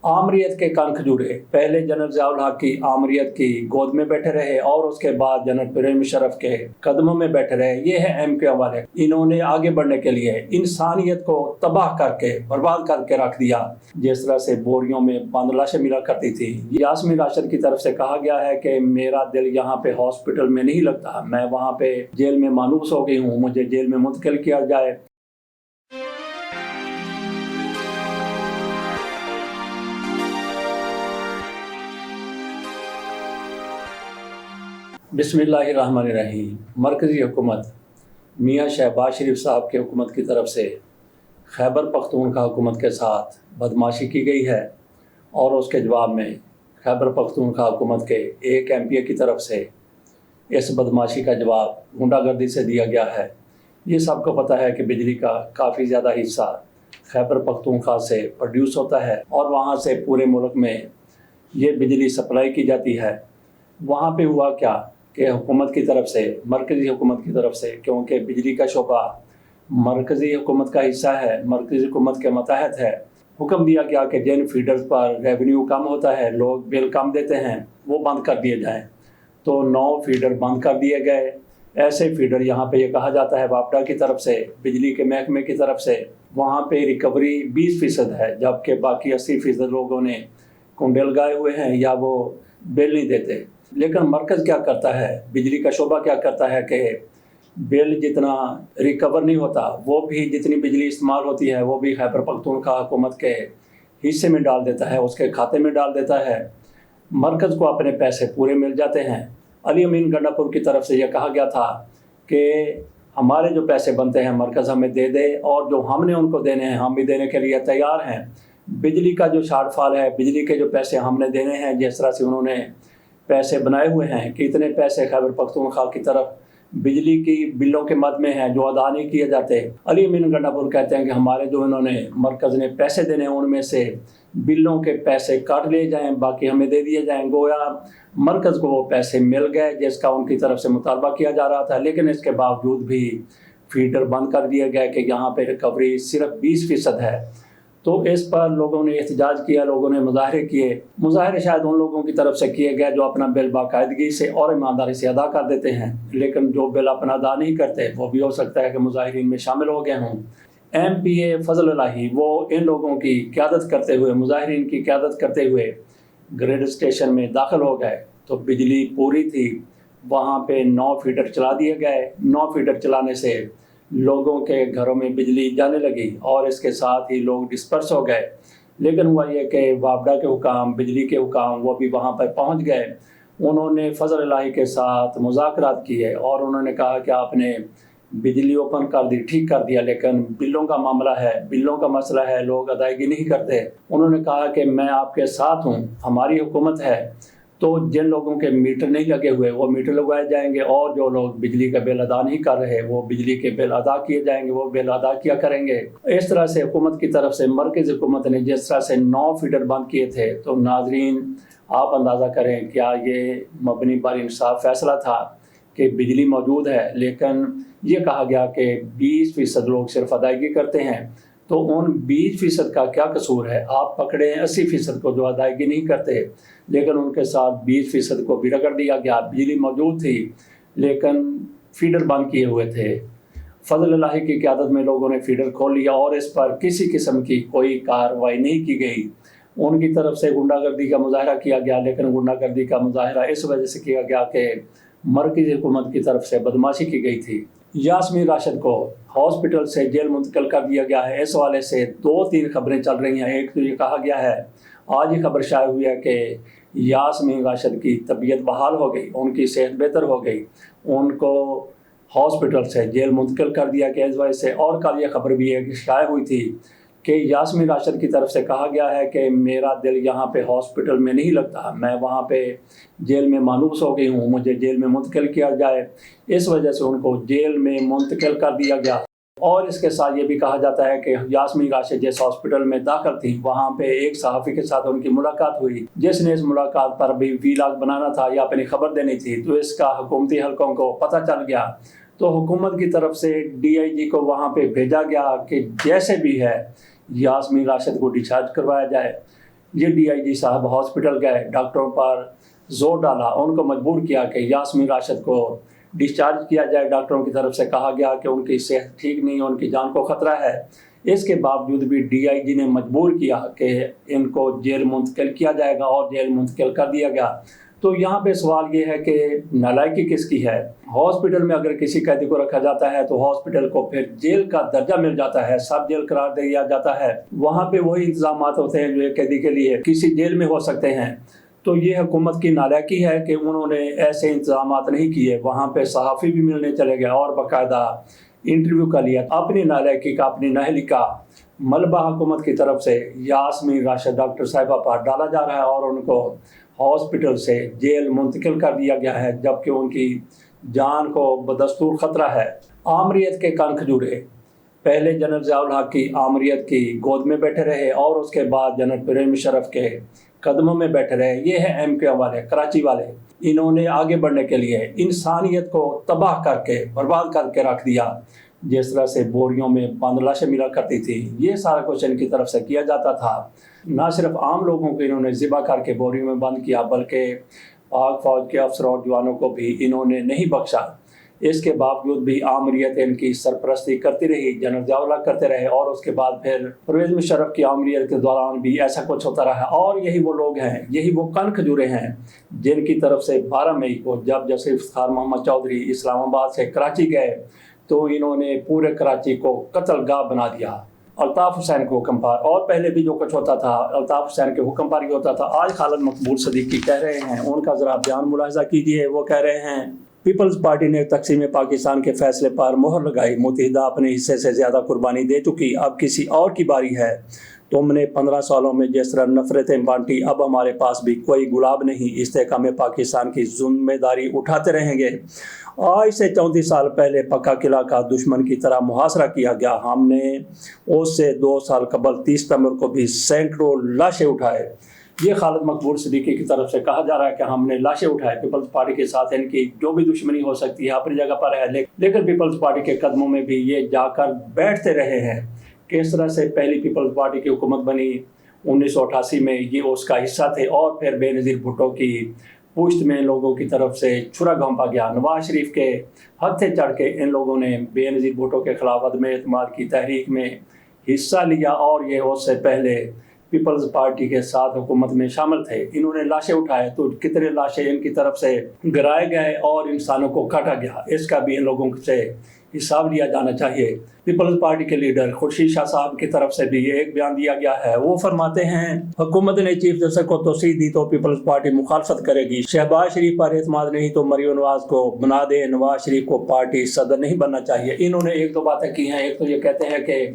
आमरीयत के कान खजूरे। पहले जनरल ज़ियाउल हक की आमरीयत की गोद में बैठे रहे और उसके बाद जनरल परवेज़ मुशर्रफ के कदमों में बैठे रहे। ये है एमक्यू वाले। इन्होंने आगे बढ़ने के लिए इंसानियत को तबाह करके बर्बाद करके रख दिया। जिस तरह से बोरियों में बंद लाशें मिला करती थी। यास्मीन राशिद की तरफ से कहा गया है कि मेरा दिल यहाँ पे हॉस्पिटल में नहीं लगता, मैं वहाँ पे जेल में मानूस हो गई हूँ, मुझे जेल में मुंतकिल किया जाए। बिस्मिल्लाहिर्रहमानिर्रहीम। मरकज़ी हुकूमत मियाँ शहबाज शरीफ साहब की हुकूमत की तरफ से खैबर पख्तूनख्वा हुकूमत के साथ बदमाशी की गई है और उसके जवाब में खैबर पख्तूनख्वा हुकूमत के एक एमपी की तरफ से इस बदमाशी का जवाब गुंडागर्दी से दिया गया है। ये सबको पता है कि बिजली का काफ़ी ज़्यादा हिस्सा खैबर पख्तूनख्वा से प्रोड्यूस होता है और वहाँ से पूरे मुल्क में ये बिजली सप्लाई की जाती है। वहाँ पे हुआ क्या कि हुकूमत की तरफ से, मरकज़ी हुकूमत की तरफ से, क्योंकि बिजली का शोबा मरकज़ी हुकूमत का हिस्सा है, मरकज़ी हुकूमत के मतहत है, हुक्म दिया गया कि जिन फीडर्स पर रेवेन्यू कम होता है, लोग बिल कम देते हैं, वो बंद कर दिए जाएँ। तो 9 फीडर बंद कर दिए गए। ऐसे फीडर यहाँ पे ये कहा जाता है वापडा की तरफ से, बिजली के महकमे की तरफ से, वहाँ पे रिकवरी 20% है, जबकि बाकी 80% लोगों ने कुंडे लगाए हुए हैं या वो बिल नहीं देते। लेकिन मरकज़ क्या करता है, बिजली का शोबा क्या करता है कि बिल जितना रिकवर नहीं होता, वो भी जितनी बिजली इस्तेमाल होती है वो भी खैबर पख्तूनख्वा हुकूमत के हिस्से में डाल देता है, उसके खाते में डाल देता है। मरकज़ को अपने पैसे पूरे मिल जाते हैं। अली अमीन गंडापुर की तरफ से यह कहा गया था कि हमारे जो पैसे बनते हैं मरकज़ हमें दे दे और जो हमने उनको देने हैं हम भी देने के लिए तैयार हैं। बिजली का जो शार्टफॉल है, बिजली के जो पैसे हमने देने हैं, जिस तरह से उन्होंने पैसे बनाए हुए हैं कि इतने पैसे खैबर पख्तूनख्वा की तरफ बिजली की बिलों के मद में हैं जो अदा नहीं किए जाते। अली अमीन गंडापुर कहते हैं कि हमारे जो इन्होंने मरकज़ ने पैसे देने हैं उनमें से बिलों के पैसे काट लिए जाएं, बाकी हमें दे दिए जाएं। गोया मरकज़ को वो पैसे मिल गए जिसका उनकी तरफ से मुतालबा किया जा रहा था, लेकिन इसके बावजूद भी फीडर बंद कर दिए गए कि यहाँ पे रिकवरी सिर्फ 20% है। तो इस पर लोगों ने एहतजाज किया, लोगों ने मुजाहरे किए। मुजाहरे शायद उन लोगों की तरफ से किए गए जो अपना बिल बाकायदगी से और ईमानदारी से अदा कर देते हैं, लेकिन जो बिल अपना अदा नहीं करते वो भी हो सकता है कि मुजाहिरीन में शामिल हो गए हों। MPA फजल इलाही वो इन लोगों की क़यादत करते हुए, मुजाहिरीन की क़यादत करते हुए ग्रिड स्टेशन में दाखिल हो गए तो बिजली पूरी थी। वहाँ पे 9 फीडर चला दिए गए। 9 फीडर चलाने से लोगों के घरों में बिजली जाने लगी और इसके साथ ही लोग डिस्पर्स हो गए। लेकिन हुआ ये कि वापडा के हुकाम, बिजली के हुकाम वो भी वहाँ पर पहुँच गए। उन्होंने फजल इलाही के साथ मुज़ाकरात किए और उन्होंने कहा कि आपने बिजली ओपन कर दी, ठीक कर दिया, लेकिन बिलों का मामला है, बिलों का मसला है, लोग अदायगी नहीं करते। उन्होंने कहा कि मैं आपके साथ हूँ, हमारी हुकूमत है, तो जिन लोगों के मीटर नहीं लगे हुए वो मीटर लगवाए जाएंगे और जो लोग बिजली का बिल अदा नहीं कर रहे वो बिजली के बिल अदा किए जाएंगे, वो बिल अदा किया करेंगे। इस तरह से हुकूमत की तरफ से, मरकज़ी हुकूमत ने जिस तरह से 9 फीडर बंद किए थे, तो नाजरीन आप अंदाज़ा करें क्या ये मबनी पर इंसाफ फैसला था कि बिजली मौजूद है लेकिन ये कहा गया कि 20% लोग सिर्फ अदायगी करते हैं। तो उन 20% का क्या कसूर है? आप पकड़े 80% को जो अदायगी नहीं करते, लेकिन उनके साथ 20% को भी रगड़ दिया गया। बिजली मौजूद थी लेकिन फीडर बंद किए हुए थे। फजल इलाही की क़यादत में लोगों ने फीडर खोल लिया और इस पर किसी किस्म की कोई कार्रवाई नहीं की गई। उनकी तरफ से गुंडागर्दी का मुजाहरा किया गया, लेकिन गुंडागर्दी का मुजाहरा इस वजह से किया गया कि मरकज़ी हुकूमत की तरफ से बदमाशी की गई थी। यास्मीन राशिद को हॉस्पिटल से जेल मुंतकिल कर दिया गया है। इस वाले से 2-3 खबरें चल रही हैं। एक तो ये कहा गया है, आज ही खबर शाये हुई है कि यास्मीन राशिद की तबीयत बहाल हो गई, उनकी सेहत बेहतर हो गई, उनको हॉस्पिटल से जेल मुंतकिल कर दिया गया इस वजह से। और कल ये खबर भी है कि शाये हुई थी कि यास्मीन राशिद की तरफ से कहा गया है कि मेरा दिल यहाँ पे हॉस्पिटल में नहीं लगता, मैं वहाँ पे जेल में मानूस हो गई हूँ, मुझे जेल में मुंतकिल किया जाए। इस वजह से उनको जेल में मुंतकिल कर दिया गया। और इसके साथ ये भी कहा जाता है कि यास्मीन राशिद जिस हॉस्पिटल में दाखिल थी वहाँ पे एक सहाफ़ी के साथ उनकी मुलाकात हुई, जिसने इस मुलाकात पर भी वीलॉग बनाना था या अपनी खबर देनी थी, तो इसका हुकूमती हलकों को पता चल गया। तो हुकूमत की तरफ से DIG को वहाँ पे भेजा गया कि जैसे भी है यास्मीन राशिद को डिस्चार्ज करवाया जाए। یہ ڈی آئی جی صاحب ہاسپٹل گئے، ڈاکٹروں پر زور ڈالا، ان کو مجبور کیا کہ یاسمین راشد کو ڈسچارج کیا جائے۔ ڈاکٹروں کی طرف سے کہا گیا کہ ان کی صحت ٹھیک نہیں ہے، ان کی جان کو خطرہ ہے۔ اس کے باوجود بھی ڈی آئی جی نے مجبور کیا کہ ان کو جیل منتقل کیا جائے گا اور جیل منتقل کر دیا گیا۔ تو یہاں پہ سوال یہ ہے کہ نالائکی کس کی ہے؟ ہاسپٹل میں اگر کسی قیدی کو رکھا جاتا ہے تو ہاسپٹل کو پھر جیل کا درجہ مل جاتا ہے، سب جیل قرار دیا جاتا ہے، وہاں پہ وہی انتظامات ہوتے ہیں جو ایک قیدی کے لیے کسی جیل میں ہو سکتے ہیں۔ تو یہ حکومت کی نالائکی ہے کہ انہوں نے ایسے انتظامات نہیں کیے، وہاں پہ صحافی بھی ملنے چلے گئے اور باقاعدہ انٹرویو کا لیا۔ اپنی نالائکی کا، اپنی نااہلی کا ملبہ حکومت کی طرف سے یاسمین راشد ڈاکٹر صاحبہ پر ڈالا جا رہا ہے اور ان کو ہاسپٹل سے جیل منتقل کر دیا گیا ہے، جبکہ ان کی جان کو بدستور خطرہ ہے۔ آمریت کے کان کھجورے پہلے جنرل ضیاء الحق کی آمریت کی گود میں بیٹھے رہے اور اس کے بعد جنرل پرویز مشرف کے قدموں میں بیٹھے رہے۔ یہ ہے ایم کیو والے، کراچی والے۔ انہوں نے آگے بڑھنے کے لیے انسانیت کو تباہ کر کے، برباد کر کے رکھ دیا۔ جس طرح سے بوریوں میں بند لاشیں ملا کرتی تھی، یہ سارا کچھ ان کی طرف سے کیا جاتا تھا۔ نہ صرف عام لوگوں کو انہوں نے ذبح کر کے بوریوں میں بند کیا، بلکہ پاک فوج کے افسروں اور جوانوں کو بھی انہوں نے نہیں بخشا۔ اس کے باوجود بھی آمریت ان کی سرپرستی کرتی رہی، جنرل ضیاء الحق کرتے رہے، اور اس کے بعد پھر پرویز مشرف کی آمریت کے دوران بھی ایسا کچھ ہوتا رہا۔ اور یہی وہ لوگ ہیں، یہی وہ کن کھجورے ہیں جن کی طرف سے 12 مئی کو جب جسٹس افتخار محمد چودھری اسلام آباد سے کراچی گئے تو انہوں نے پورے کراچی کو قتل گاہ بنا دیا۔ الطاف حسین کے حکم پر، اور پہلے بھی جو کچھ ہوتا تھا الطاف حسین کے حکم پر ہی ہوتا تھا۔ آج خالد مقبول صدیقی کہہ رہے ہیں، ان کا ذرا بیان ملاحظہ کیجیے۔ وہ کہہ رہے ہیں پیپلز پارٹی نے تقسیم پاکستان کے فیصلے پر مہر لگائی، متحدہ اپنے حصے سے زیادہ قربانی دے چکی، اب کسی اور کی باری ہے۔ تم نے 15 سالوں میں جس طرح نفرتیں بانٹی، اب ہمارے پاس بھی کوئی گلاب نہیں، استحکام پاکستان کی ذمہ داری اٹھاتے رہیں گے۔ آج سے 34 سال پہلے پکا قلعہ کا دشمن کی طرح محاصرہ کیا گیا، ہم نے اس سے 2 سال قبل 30 ستمبر کو بھی سینکڑوں لاشیں اٹھائے۔ یہ خالد مقبول صدیقی کی طرف سے کہا جا رہا ہے کہ ہم نے لاشیں اٹھائے۔ پیپلز پارٹی کے ساتھ ان کی جو بھی دشمنی ہو سکتی ہے اپنی جگہ پر ہے، لیکن پیپلز پارٹی کے قدموں میں بھی یہ جا کر بیٹھتے رہے ہیں۔ کس طرح سے پہلی پیپلز پارٹی کی حکومت بنی 1988 میں، یہ اس کا حصہ تھے، اور پھر بے نظیر بھٹو کی پشت میں لوگوں کی طرف سے چھرا گھونپا گیا۔ نواز شریف کے ہتھے چڑھ کے ان لوگوں نے بے نظیر بھٹو کے خلاف عدم اعتماد کی تحریک میں حصہ لیا، اور یہ اس سے پہلے پیپلز پارٹی کے ساتھ حکومت میں شامل تھے۔ انہوں نے لاشیں اٹھائے تو کتنے لاشیں ان کی طرف سے گرائے گئے اور انسانوں کو کاٹا گیا، اس کا بھی ان لوگوں سے حساب لیا جانا چاہیے۔ پیپلز پارٹی کے لیڈر خورشید شاہ صاحب کی طرف سے بھی ایک بیان دیا گیا ہے۔ وہ فرماتے ہیں حکومت نے چیف جسٹس کو توسیع دی تو پیپلز پارٹی مخالفت کرے گی، شہباز شریف پر اعتماد نہیں تو مریم نواز کو بنا دے، نواز شریف کو پارٹی صدر نہیں بننا چاہیے۔ انہوں نے ایک دو باتیں کی ہیں۔ ایک تو یہ کہتے ہیں کہ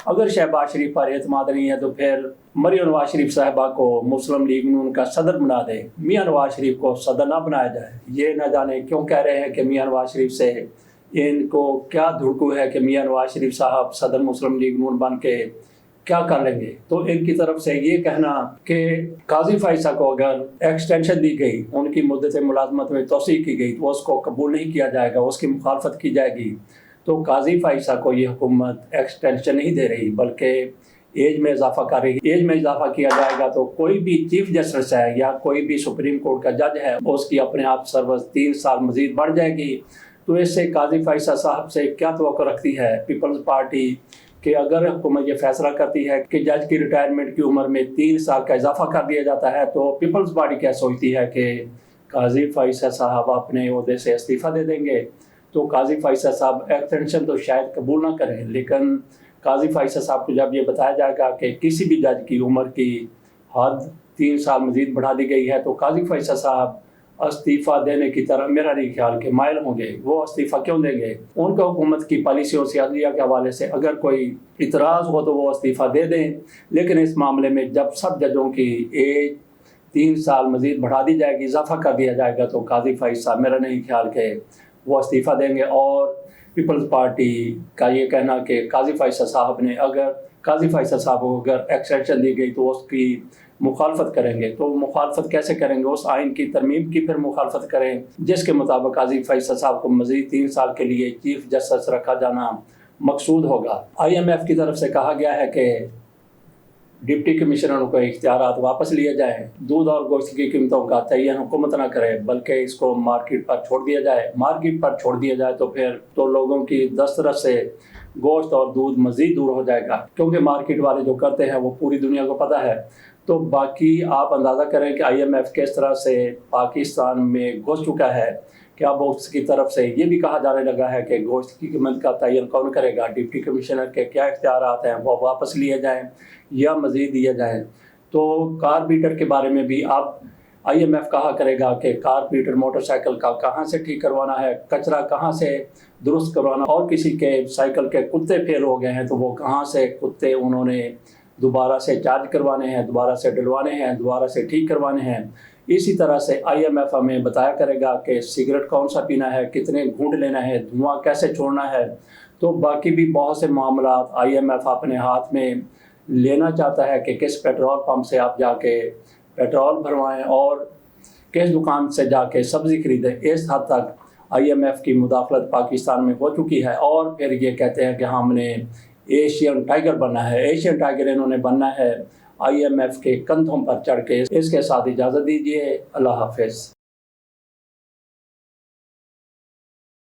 اگر شہباز شریف پر اعتماد نہیں ہے تو پھر مریم نواز شریف صاحبہ کو مسلم لیگ نون کا صدر بنا دے، میاں نواز شریف کو صدر نہ بنایا جائے۔ یہ نہ جانے کیوں کہہ رہے ہیں کہ میاں نواز شریف سے ان کو کیا دھڑکو ہے کہ میاں نواز شریف صاحب صدر مسلم لیگ نون بن کے کیا کر لیں گے۔ تو ان کی طرف سے یہ کہنا کہ قاضی فائصہ کو اگر ایکسٹینشن دی گئی، ان کی مدت ملازمت میں توسیع کی گئی تو اس کو قبول نہیں کیا جائے گا، اس کی مخالفت کی جائے گی۔ تو قاضی فائصہ کو یہ حکومت ایکسٹینشن نہیں دے رہی بلکہ ایج میں اضافہ کر رہی ہے۔ ایج میں اضافہ کیا جائے گا تو کوئی بھی چیف جسٹس ہے یا کوئی بھی سپریم کورٹ کا جج ہے، اس کی اپنے آپ سروس 3 سال مزید بڑھ جائے گی۔ تو اس سے قاضی فائصہ صاحب سے کیا توقع رکھتی ہے پیپلز پارٹی کہ اگر حکومت یہ فیصلہ کرتی ہے کہ جج کی ریٹائرمنٹ کی عمر میں 3 سال کا اضافہ کر دیا جاتا ہے، تو پیپلز پارٹی کیا سوچتی ہے کہ قاضی فائصہ صاحب اپنے عہدے سے استعفیٰ دے دیں گے؟ تو قاضی فائصہ صاحب ایکسٹینشن تو شاید قبول نہ کریں، لیکن قاضی فائصہ صاحب کو جب یہ بتایا جائے گا کہ کسی بھی جج کی عمر کی حد 3 سال مزید بڑھا دی گئی ہے، تو قاضی فائصہ صاحب استعفیٰ دینے کی طرح میرا نہیں خیال کہ مائل ہوں گے۔ وہ استعفیٰ کیوں دیں گے؟ ان کو حکومت کی پالیسیوں سے عدلیہ کے حوالے سے اگر کوئی اعتراض ہو تو وہ استعفیٰ دے دیں، لیکن اس معاملے میں جب سب ججوں کی ایج 3 سال مزید بڑھا دی جائے گی، اضافہ کر دیا جائے گا، تو قاضی فائصہ میرا نہیں خیال کہ وہ استعفیٰ دیں گے۔ اور پیپلز پارٹی کا یہ کہنا کہ قاضی فائصہ صاحب کو اگر ایکسٹینشن دی گئی تو اس کی مخالفت کریں گے۔ تو مخالفت کیسے کریں گے؟ اس آئین کی ترمیم کی پھر مخالفت کریں جس کے مطابق قاضی فائصہ صاحب کو مزید 3 سال کے لیے چیف جسٹس رکھا جانا مقصود ہوگا۔ IMF کی طرف سے کہا گیا ہے کہ डिप्टी कमिश्नरों को इख्तियारात वापस लिए जाएं, दूध और गोश्त की कीमतों का तयन हुकूमत न करे बल्कि इसको मार्केट पर छोड़ दिया जाए। मार्केट पर छोड़ दिया जाए तो फिर तो लोगों की दस्तरस से गोश्त और दूध मज़ीद दूर हो जाएगा, क्योंकि मार्केट वाले जो करते हैं वो पूरी दुनिया को पता है। तो बाकी आप अंदाज़ा करें कि IMF किस तरह से पाकिस्तान में घुस चुका है कि अब उसकी तरफ से ये भी कहा जाने लगा है कि गोश्त की कीमत का तयन कौन करेगा, डिप्टी कमिश्नर के क्या इख्तियारात हैं, वो वापस लिए जाएं या मज़ीद दिए जाएं। तो कार्बीटर के बारे में भी अब IMF कहा करेगा कि कार्बीटर मोटरसाइकिल का कहाँ से ठीक करवाना है, कचरा कहाँ से दुरुस्त करवाना, और किसी के साइकिल के कुत्ते फेल हो गए हैं तो वो कहाँ से कुत्ते उन्होंने दोबारा से चार्ज करवाने हैं, दोबारा से डलवाने हैं, दोबारा से ठीक करवाने हैं। इसी तरह से IMF हमें बताया करेगा कि सिगरेट कौन सा पीना है, कितने घूंट लेना है, धुआं कैसे छोड़ना है। तो बाकी भी बहुत से मामला IMF अपने हाथ में लेना चाहता है कि किस पेट्रोल पंप से आप जाके पेट्रोल भरवाएं और किस दुकान से जाके सब्ज़ी खरीदें। इस हद तक IMF की मुदाखलत पाकिस्तान में हो चुकी है, और फिर ये कहते हैं कि हमने एशियन टाइगर बनना है। एशियन टाइगर इन्होंने बनना है IMF के कंधों पर चढ़ के। इसके साथ इजाज़त दीजिए, अल्लाह हाफ़िज़।